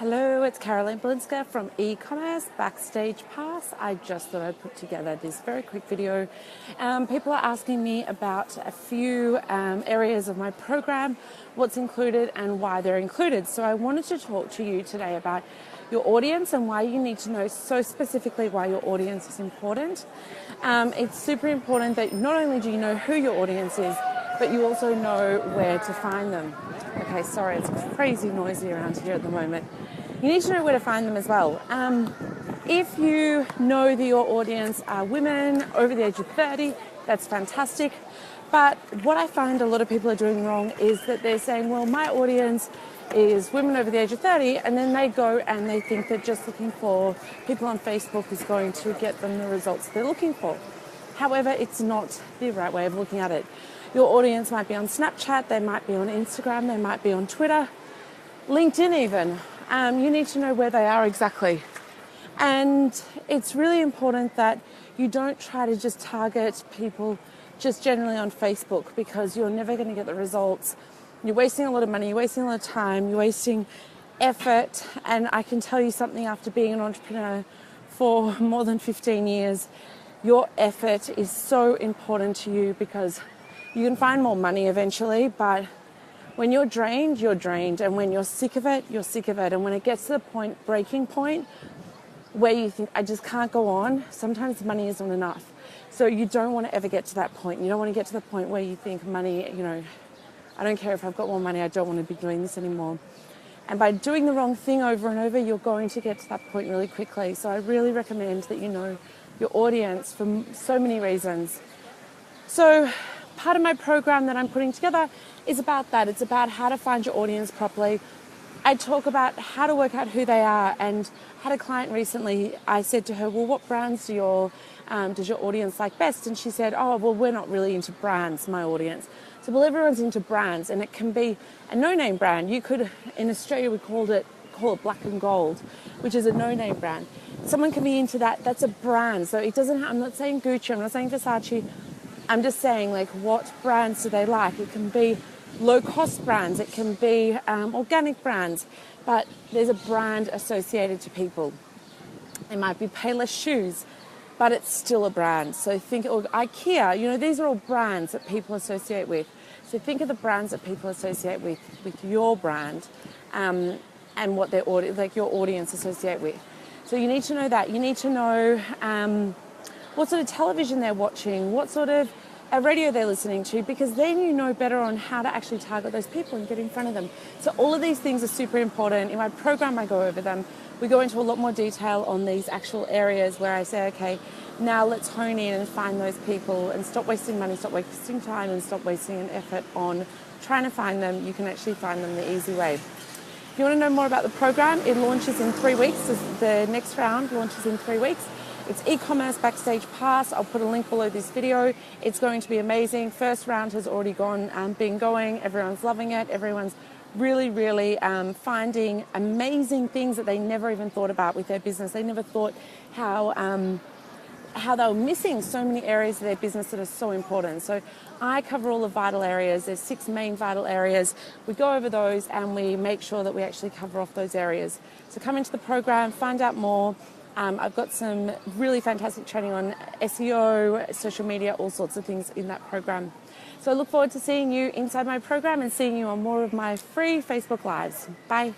Hello, it's Caroline Blinska from e-commerce Backstage Pass. I just thought I'd put together this very quick video. People are asking me about a few areas of my program, what's included and why they're included. So I wanted to talk to you today about your audience and why you need to know so specifically why your audience is important. It's super important that not only do you know who your audience is, but you also know where to find them. Okay, sorry, it's crazy noisy around here at the moment. You need to know where to find them as well. If you know that your audience are women over the age of 30, that's fantastic. But what I find a lot of people are doing wrong is that they're saying, well, my audience is women over the age of 30, and then they go and they think that just looking for people on Facebook is going to get them the results they're looking for. However, it's not the right way of looking at it. Your audience might be on Snapchat, they might be on Instagram, they might be on Twitter, LinkedIn even. You need to know where they are exactly. And it's really important that you don't try to just target people just generally on Facebook, because you're never going to get the results. You're wasting a lot of money, you're wasting a lot of time, you're wasting effort. And I can tell you something, after being an entrepreneur for more than 15 years, your effort is so important to you, because you can find more money eventually, but when you're drained, you're drained. And when you're sick of it, you're sick of it. And when it gets to the breaking point, where you think, I just can't go on, sometimes money isn't enough. So you don't want to ever get to that point. You don't want to get to the point where you think money, I don't care if I've got more money, I don't want to be doing this anymore. And by doing the wrong thing over and over, you're going to get to that point really quickly. So I really recommend that you know your audience for so many reasons. So part of my program that I'm putting together is about that. It's about how to find your audience properly. I talk about how to work out who they are, and had a client recently, I said to her, well, what brands does your audience like best? And she said, oh, well, we're not really into brands, my audience. So, well, everyone's into brands, and it can be a no-name brand. You could, in Australia, we call it Black and Gold, which is a no-name brand. Someone can be into that. That's a brand. So it doesn't, I'm not saying Gucci, I'm not saying Versace. I'm just saying, like, what brands do they like? It can be low-cost brands, it can be organic brands, but there's a brand associated to people. It might be Payless shoes, but it's still a brand. So think, or IKEA, these are all brands that people associate with. So think of the brands that people associate with your brand, and what their your audience associate with. So you need to know that. You need to know what sort of television they're watching, what sort of radio they're listening to, because then you know better on how to actually target those people and get in front of them. So all of these things are super important. In my program, I go over them. We go into a lot more detail on these actual areas where I say, okay, now let's hone in and find those people and stop wasting money, stop wasting time, and stop wasting an effort on trying to find them. You can actually find them the easy way. If you want to know more about the program, it launches in 3 weeks. The next round launches in 3 weeks. It's e-commerce Backstage Pass. I'll put a link below this video. It's going to be amazing. First round has already been going. Everyone's loving it. Everyone's really finding amazing things that they never even thought about with their business. They never thought how they were missing so many areas of their business that are so important. So I cover all the vital areas. There's 6 main vital areas. We go over those and we make sure that we actually cover off those areas. So come into the program, find out more. I've got some really fantastic training on SEO, social media, all sorts of things in that program. So I look forward to seeing you inside my program and seeing you on more of my free Facebook Lives. Bye.